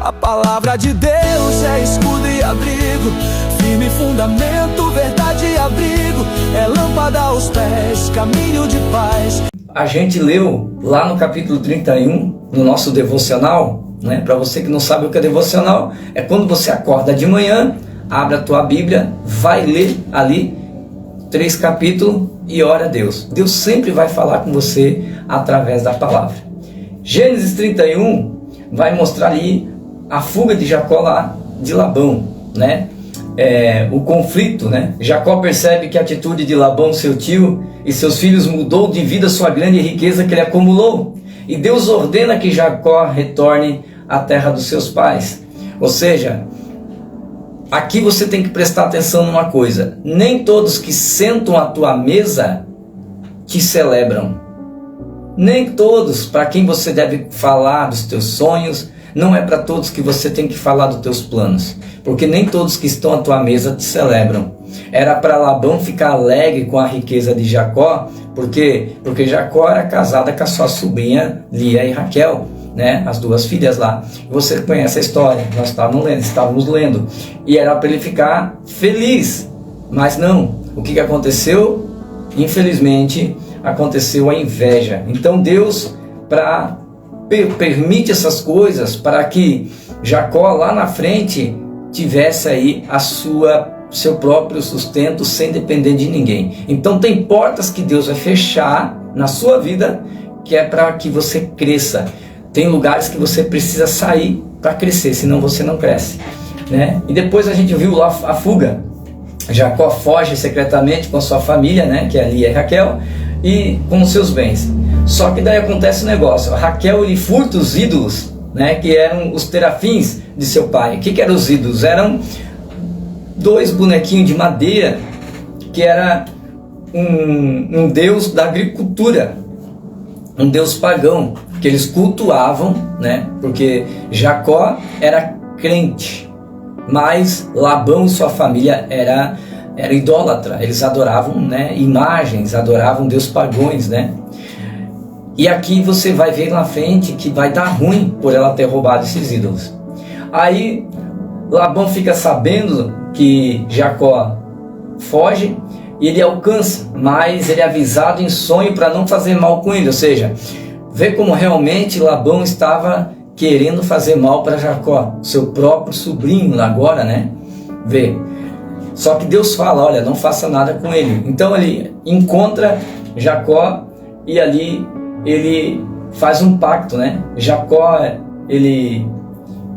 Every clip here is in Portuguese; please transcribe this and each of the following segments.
A palavra de Deus é escudo e abrigo, firme fundamento, verdade e abrigo, é lâmpada aos pés, caminho de paz. A gente leu lá no capítulo 31, no nosso devocional, né? Para você que não sabe o que é devocional, é quando você acorda de manhã, abre a tua Bíblia, vai ler ali 3 capítulos e ora a Deus. Deus sempre vai falar com você através da palavra. Gênesis 31 vai mostrar ali a fuga de Jacó lá de Labão, né? O conflito, né? Jacó percebe que a atitude de Labão, seu tio, e seus filhos mudou de vida sua grande riqueza que ele acumulou. E Deus ordena que Jacó retorne à terra dos seus pais. Ou seja, aqui você tem que prestar atenção numa coisa: nem todos que sentam à tua mesa te celebram. Nem todos para quem você deve falar dos teus sonhos, não é para todos que você tem que falar dos teus planos, porque nem todos que estão à tua mesa te celebram. Era para Labão ficar alegre com a riqueza de Jacó, porque Jacó era casada com a sua sobrinha Lia e Raquel, né? As 2 filhas lá. Você conhece a história, nós estávamos lendo, e era para ele ficar feliz, mas não. O que aconteceu? Infelizmente aconteceu a inveja. Então Deus permite essas coisas para que Jacó lá na frente tivesse aí seu próprio sustento sem depender de ninguém. Então tem portas que Deus vai fechar na sua vida, que é para que você cresça. Tem lugares que você precisa sair para crescer, senão você não cresce, né? E depois a gente viu lá a fuga. Jacó foge secretamente com a sua família, né, que é Lia e Raquel, e com os seus bens. Só que daí acontece um negócio: a Raquel ele furta os ídolos, né, que eram os terafins de seu pai. O que eram os ídolos? Eram 2 bonequinhos de madeira, que era um deus da agricultura, um deus pagão, que eles cultuavam, né, porque Jacó era crente, mas Labão e sua família era idólatra. Eles adoravam, né, imagens, adoravam deus pagões, né? E aqui você vai ver na frente que vai dar ruim por ela ter roubado esses ídolos. Aí Labão fica sabendo que Jacó foge e ele alcança, mas ele é avisado em sonho para não fazer mal com ele. Ou seja, vê como realmente Labão estava querendo fazer mal para Jacó, seu próprio sobrinho agora, né? Vê. Só que Deus fala: olha, não faça nada com ele. Então ele encontra Jacó e ali ele faz um pacto, né? Jacó, ele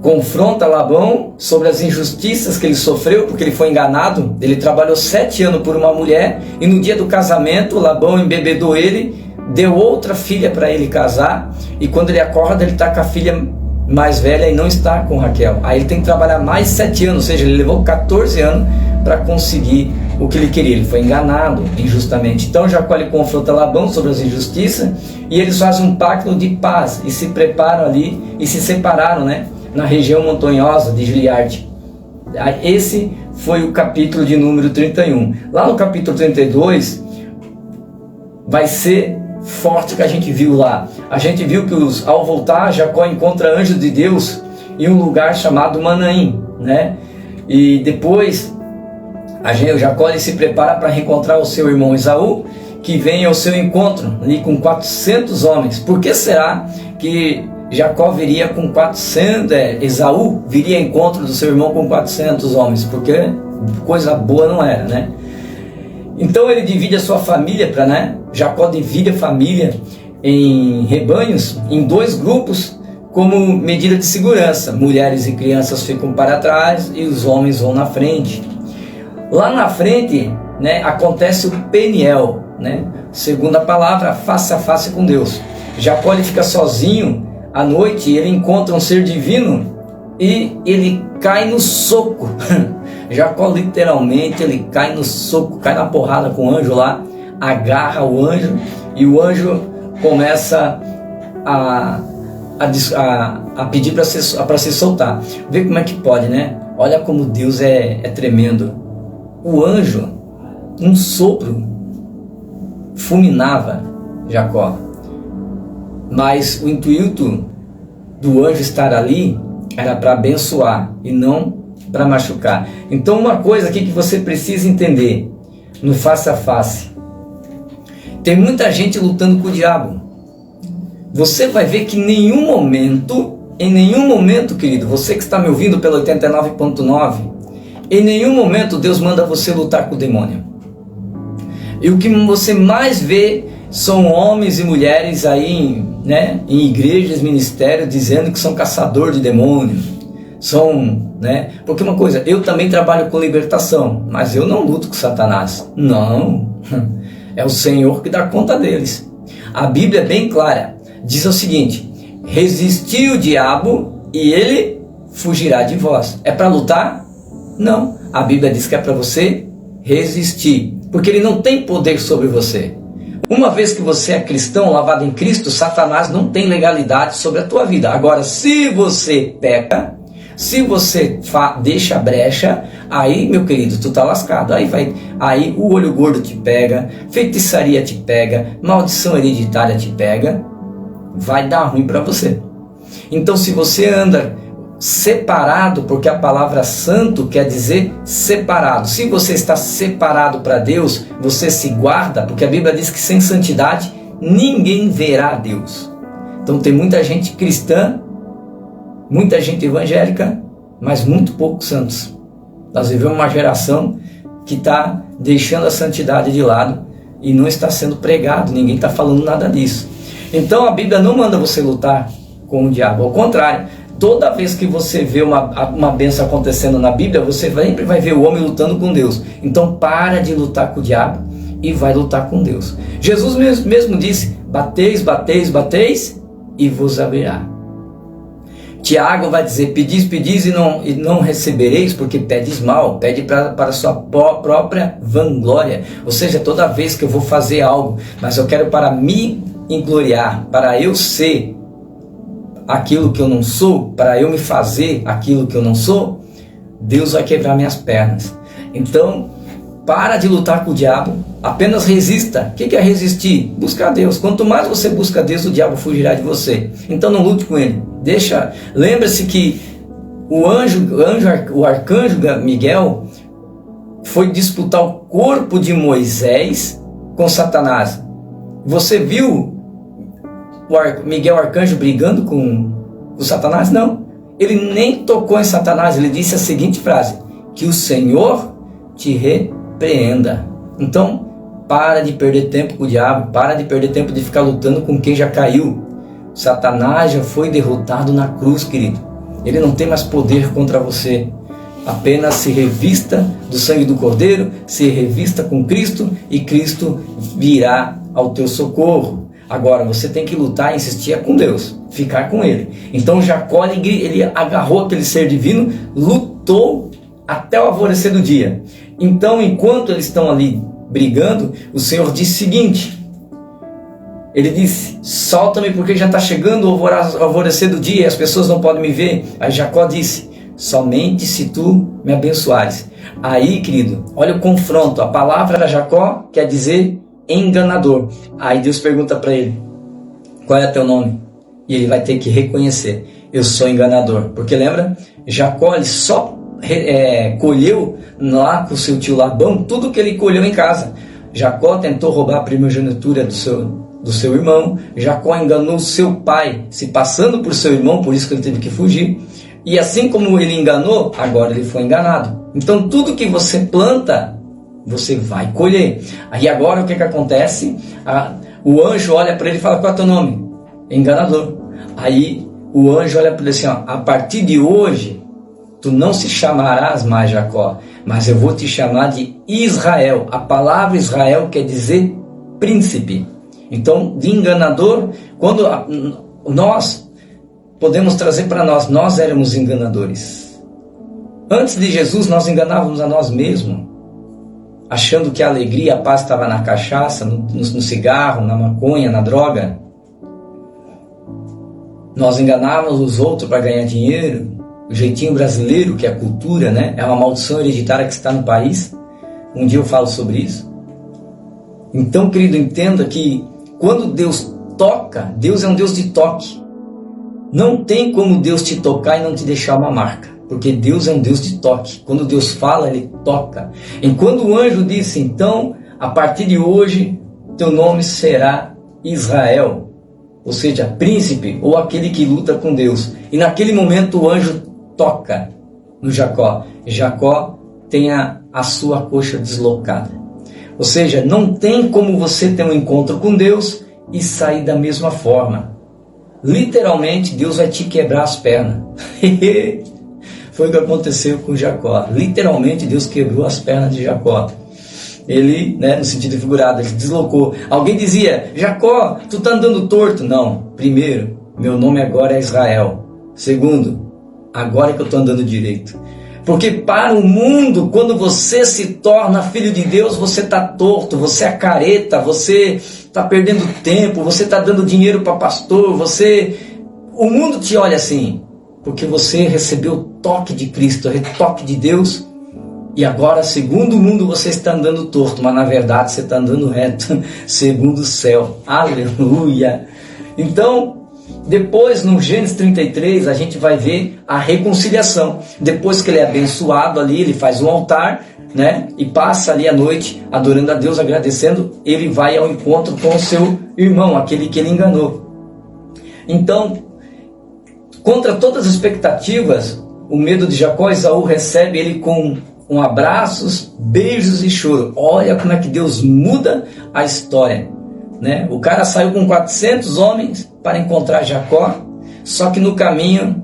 confronta Labão sobre as injustiças que ele sofreu, porque ele foi enganado. Ele trabalhou 7 anos por uma mulher, e no dia do casamento Labão embebedou ele, deu outra filha para ele casar, e quando ele acorda ele está com a filha mais velha e não está com Raquel. Aí ele tem que trabalhar mais 7 anos, ou seja, ele levou 14 anos para conseguir o que ele queria. Ele foi enganado injustamente. Então Jacó ele confronta Labão sobre as injustiças, e eles fazem um pacto de paz e se preparam ali e se separaram, né, na região montanhosa de Gileade. Esse foi o capítulo de número 31. Lá no capítulo 32 vai ser forte o que a gente viu lá. A gente viu que ao voltar, Jacó encontra anjos de Deus em um lugar chamado Manaim, né? E depois o Jacó ele se prepara para reencontrar o seu irmão Esaú, que vem ao seu encontro ali com 400 homens. Por que será que Jacó viria com 400, Esaú viria ao encontro do seu irmão com 400 homens? Porque coisa boa não era, né? Então ele divide a sua família Jacó divide a família em rebanhos, em 2 grupos, como medida de segurança. Mulheres e crianças ficam para trás e os homens vão na frente. Lá na frente, né, acontece o Peniel, né? Segundo a palavra, face a face com Deus. Jacó ele fica sozinho à noite e ele encontra um ser divino e ele cai no soco. Jacó literalmente ele cai no soco, cai na porrada com o anjo lá, agarra o anjo e o anjo começa a pedir para se soltar. Vê como é que pode, né? Olha como Deus é tremendo. O anjo, um sopro, fulminava Jacó. Mas o intuito do anjo estar ali era para abençoar e não para machucar. Então uma coisa aqui que você precisa entender no face a face: tem muita gente lutando com o diabo. Você vai ver que em nenhum momento, querido, você que está me ouvindo pelo 89.9, em nenhum momento Deus manda você lutar com o demônio. E o que você mais vê são homens e mulheres aí, né, em igrejas, ministérios, dizendo que são caçador de demônios. Porque uma coisa, eu também trabalho com libertação, mas eu não luto com Satanás. Não, é o Senhor que dá conta deles. A Bíblia é bem clara, diz o seguinte: resisti o diabo e ele fugirá de vós. É para lutar? Não, a Bíblia diz que é para você resistir, porque ele não tem poder sobre você. Uma vez que você é cristão, lavado em Cristo, Satanás não tem legalidade sobre a tua vida. Agora, se você peca, se você deixa a brecha, aí, meu querido, tu tá lascado. Aí o olho gordo te pega, feitiçaria te pega, maldição hereditária te pega, vai dar ruim para você. Então, se você anda separado, porque a palavra santo quer dizer separado, se você está separado para Deus, você se guarda, porque a Bíblia diz que sem santidade ninguém verá a Deus. Então tem muita gente cristã, muita gente evangélica, mas muito poucos santos. Nós vivemos uma geração que está deixando a santidade de lado e não está sendo pregado, ninguém está falando nada disso. Então a Bíblia não manda você lutar com o diabo, ao contrário. Toda vez que você vê uma bênção acontecendo na Bíblia, você sempre vai ver o homem lutando com Deus. Então para de lutar com o diabo e vai lutar com Deus. Jesus mesmo disse: bateis, bateis, bateis e vos abrirá. Tiago vai dizer: pedis, pedis e não recebereis, porque pedes mal, pede para a sua própria vanglória. Ou seja, toda vez que eu vou fazer algo, mas eu quero para me engloriar, para eu ser aquilo que eu não sou, para eu me fazer aquilo que eu não sou, Deus vai quebrar minhas pernas. Então, para de lutar com o diabo, apenas resista. O que é resistir? Buscar Deus. Quanto mais você busca Deus, o diabo fugirá de você. Então não lute com ele. Lembre-se que o arcanjo Miguel foi disputar o corpo de Moisés com Satanás. Você viu Miguel arcanjo brigando com Satanás? Não, ele nem tocou em Satanás. Ele disse a seguinte frase: que o Senhor te repreenda. Então para de perder tempo com o diabo, para de perder tempo de ficar lutando com quem já caiu. Satanás já foi derrotado na cruz, querido. Ele não tem mais poder contra você. Apenas se revista do sangue do Cordeiro, se revista com Cristo e Cristo virá ao teu socorro. Agora, você tem que lutar e insistir com Deus, ficar com Ele. Então Jacó, ele agarrou aquele ser divino, lutou até o alvorecer do dia. Então, enquanto eles estão ali brigando, o Senhor disse o seguinte: ele disse: solta-me, porque já está chegando o alvorecer do dia e as pessoas não podem me ver. Aí Jacó disse: somente se tu me abençoares. Aí, querido, olha o confronto. A palavra Jacó quer dizer enganador. Aí Deus pergunta para ele: qual é teu nome? E ele vai ter que reconhecer: eu sou enganador. Porque lembra, Jacó ele só colheu lá com seu tio Labão tudo que ele colheu em casa. Jacó tentou roubar a primogenitura do seu irmão. Jacó enganou seu pai, se passando por seu irmão, por isso que ele teve que fugir. E assim como ele enganou, agora ele foi enganado. Então tudo que você planta, você vai colher. Aí agora o que acontece? O anjo olha para ele e fala: qual é o teu nome? Enganador. Aí o anjo olha para ele assim: a partir de hoje tu não se chamarás mais Jacó, mas eu vou te chamar de Israel. A palavra Israel quer dizer príncipe. Então, de enganador, quando nós podemos trazer para nós éramos enganadores. Antes de Jesus, nós enganávamos a nós mesmos, achando que a alegria, a paz estava na cachaça, no cigarro, na maconha, na droga. Nós enganávamos os outros para ganhar dinheiro. O jeitinho brasileiro, que é a cultura, né? É uma maldição hereditária que está no país. Um dia eu falo sobre isso. Então, querido, entenda que quando Deus toca, Deus é um Deus de toque. Não tem como Deus te tocar e não te deixar uma marca, porque Deus é um Deus de toque. Quando Deus fala, Ele toca. E quando o anjo disse, então, a partir de hoje, teu nome será Israel, ou seja, príncipe, ou aquele que luta com Deus. E naquele momento o anjo toca no Jacó. Jacó tem a sua coxa deslocada. Ou seja, não tem como você ter um encontro com Deus e sair da mesma forma. Literalmente, Deus vai te quebrar as pernas. Foi o que aconteceu com Jacó. Literalmente, Deus quebrou as pernas de Jacó. Ele, no sentido figurado, ele deslocou. Alguém dizia, Jacó, tu está andando torto. Não. Primeiro, meu nome agora é Israel. Segundo, agora é que eu estou andando direito. Porque para o mundo, quando você se torna filho de Deus, você está torto, você é careta, você está perdendo tempo, você está dando dinheiro para pastor, o mundo te olha assim, porque você recebeu o toque de Cristo, o toque de Deus, e agora, segundo o mundo, você está andando torto, mas na verdade você está andando reto, segundo o céu. Aleluia! Então, depois, no Gênesis 33, a gente vai ver a reconciliação. Depois que ele é abençoado ali, ele faz um altar, e passa ali a noite adorando a Deus, agradecendo. Ele vai ao encontro com o seu irmão, aquele que ele enganou. Então, contra todas as expectativas, o medo de Jacó, Esaú recebe ele com abraços, beijos e choro. Olha como é que Deus muda a história. O cara saiu com 400 homens para encontrar Jacó, só que no caminho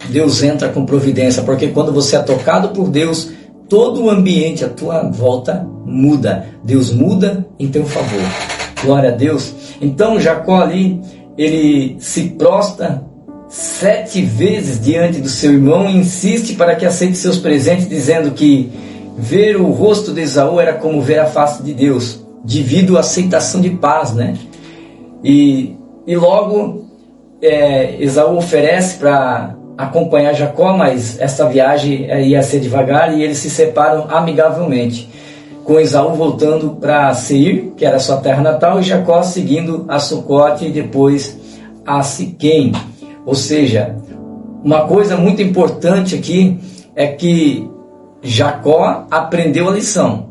Deus entra com providência, porque quando você é tocado por Deus, todo o ambiente à tua volta muda. Deus muda em teu favor. Glória a Deus. Então Jacó ali, ele se prostra 7 vezes diante do seu irmão e insiste para que aceite seus presentes, dizendo que ver o rosto de Esaú era como ver a face de Deus, devido à aceitação de paz, E logo Esaú oferece para acompanhar Jacó, mas essa viagem ia ser devagar e eles se separam amigavelmente, com Esaú voltando para Seir, que era sua terra natal, e Jacó seguindo a Sucote e depois a Siquém. Ou seja, uma coisa muito importante aqui é que Jacó aprendeu a lição.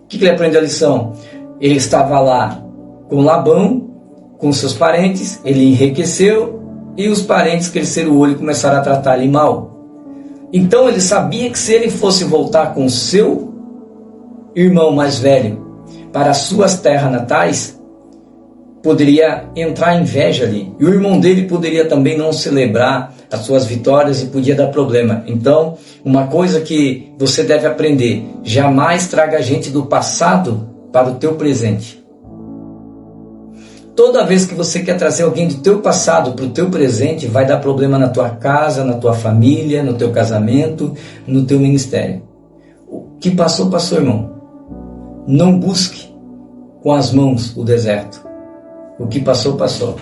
O que ele aprendeu a lição? Ele estava lá com Labão, com seus parentes, ele enriqueceu e os parentes cresceram o olho e começaram a tratar ele mal. Então ele sabia que se ele fosse voltar com seu irmão mais velho para as suas terras natais, poderia entrar inveja ali. E o irmão dele poderia também não celebrar as suas vitórias e podia dar problema. Então, uma coisa que você deve aprender: jamais traga gente do passado para o teu presente. Toda vez que você quer trazer alguém do teu passado para o teu presente, vai dar problema na tua casa, na tua família, no teu casamento, no teu ministério. O que passou, passou, irmão. Não busque com as mãos o deserto. O que passou, passou.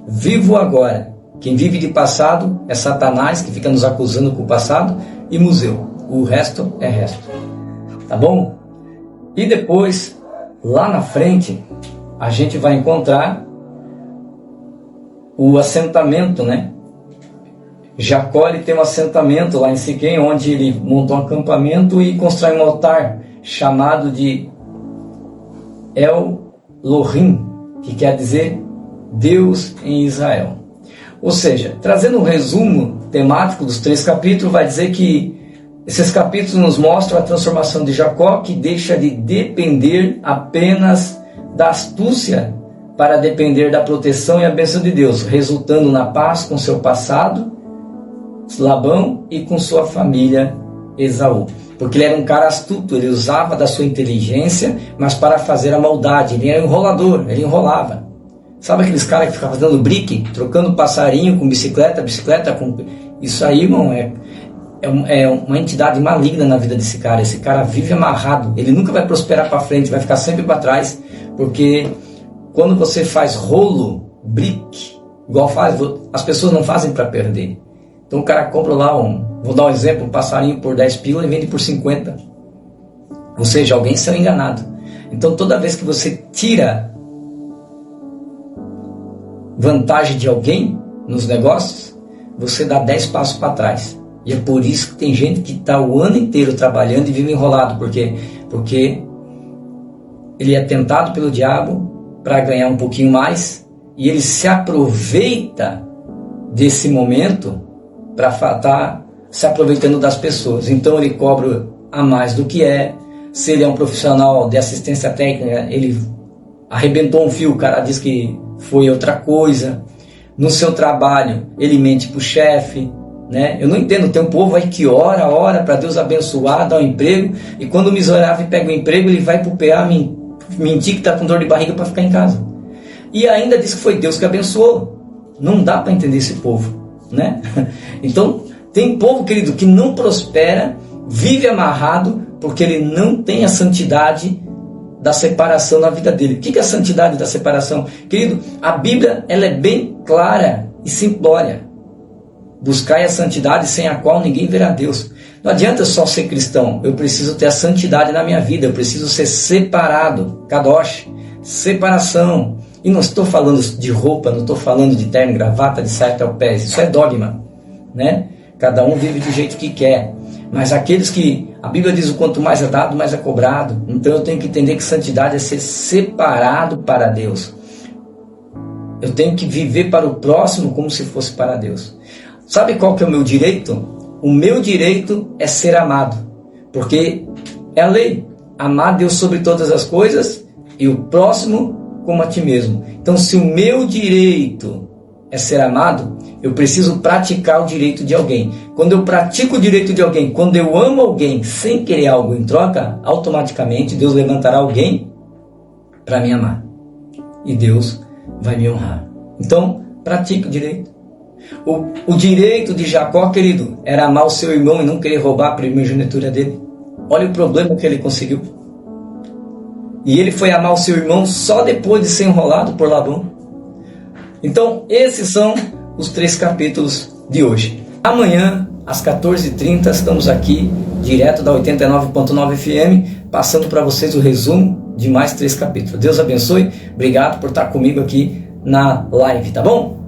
Viva o agora. Quem vive de passado é Satanás, que fica nos acusando com o passado, e museu. O resto é resto. Tá bom? E depois, lá na frente, a gente vai encontrar o assentamento, Jacó, ele tem um assentamento lá em Siquém, onde ele montou um acampamento e constrói um altar chamado de El-Lohim, que quer dizer Deus em Israel. Ou seja, trazendo um resumo temático dos 3 capítulos, vai dizer que esses capítulos nos mostram a transformação de Jacó, que deixa de depender apenas da astúcia para depender da proteção e a bênção de Deus, resultando na paz com seu passado, Labão, e com sua família, Esaú. Porque ele era um cara astuto, ele usava da sua inteligência, mas para fazer a maldade. Ele era um enrolador, ele enrolava. Sabe aqueles caras que ficavam fazendo brique, trocando passarinho com bicicleta com... Isso aí, irmão, é uma entidade maligna na vida desse cara. Esse cara vive amarrado, ele nunca vai prosperar para frente, vai ficar sempre para trás, porque quando você faz rolo, brique, igual faz, as pessoas não fazem para perder. Então o cara compra lá vou dar um exemplo, um passarinho por 10 pila e vende por 50. Ou seja, alguém saiu enganado. Então toda vez que você tira vantagem de alguém nos negócios, você dá 10 passos para trás. E é por isso que tem gente que está o ano inteiro trabalhando e vive enrolado. Por quê? Porque ele é tentado pelo diabo para ganhar um pouquinho mais, e ele se aproveita desse momento para estar se aproveitando das pessoas. Então ele cobra a mais do que é. Se ele é um profissional de assistência técnica, ele arrebentou um fio, o cara diz que foi outra coisa. No seu trabalho, ele mente para o chefe, né? Eu não entendo, tem um povo aí que ora para Deus abençoar, dar um emprego, e quando o miserável pega o emprego, ele vai para o PA mentir que está com dor de barriga para ficar em casa. E ainda diz que foi Deus que abençoou. Não dá para entender esse povo, né? Então, tem povo, querido, que não prospera, vive amarrado, porque ele não tem a santidade da separação na vida dele. O que é a santidade da separação? Querido, a Bíblia ela é bem clara e simplória. Buscai a santidade sem a qual ninguém verá Deus. Não adianta só ser cristão, eu preciso ter a santidade na minha vida, eu preciso ser separado, kadosh, separação. E não estou falando de roupa, não estou falando de terno e gravata, de saia até o pé, isso é dogma, né? Cada um vive do jeito que quer. Mas aqueles que, a Bíblia diz, o quanto mais é dado, mais é cobrado. Então eu tenho que entender que santidade é ser separado para Deus. Eu tenho que viver para o próximo como se fosse para Deus. Sabe qual que é o meu direito? O meu direito é ser amado. Porque é a lei. Amar Deus sobre todas as coisas e o próximo como a ti mesmo. Então se o meu direito é ser amado, eu preciso praticar o direito de alguém. Quando eu pratico o direito de alguém, quando eu amo alguém sem querer algo em troca, automaticamente Deus levantará alguém para me amar. E Deus vai me honrar. Então, pratique o direito. O direito de Jacó, querido, era amar o seu irmão e não querer roubar a primogenitura dele. Olha o problema que ele conseguiu. E ele foi amar o seu irmão só depois de ser enrolado por Labão. Então, esses são os 3 capítulos de hoje. Amanhã, às 14h30, estamos aqui, direto da 89.9 FM, passando para vocês o resumo de mais 3 capítulos. Deus abençoe. Obrigado por estar comigo aqui na live, tá bom?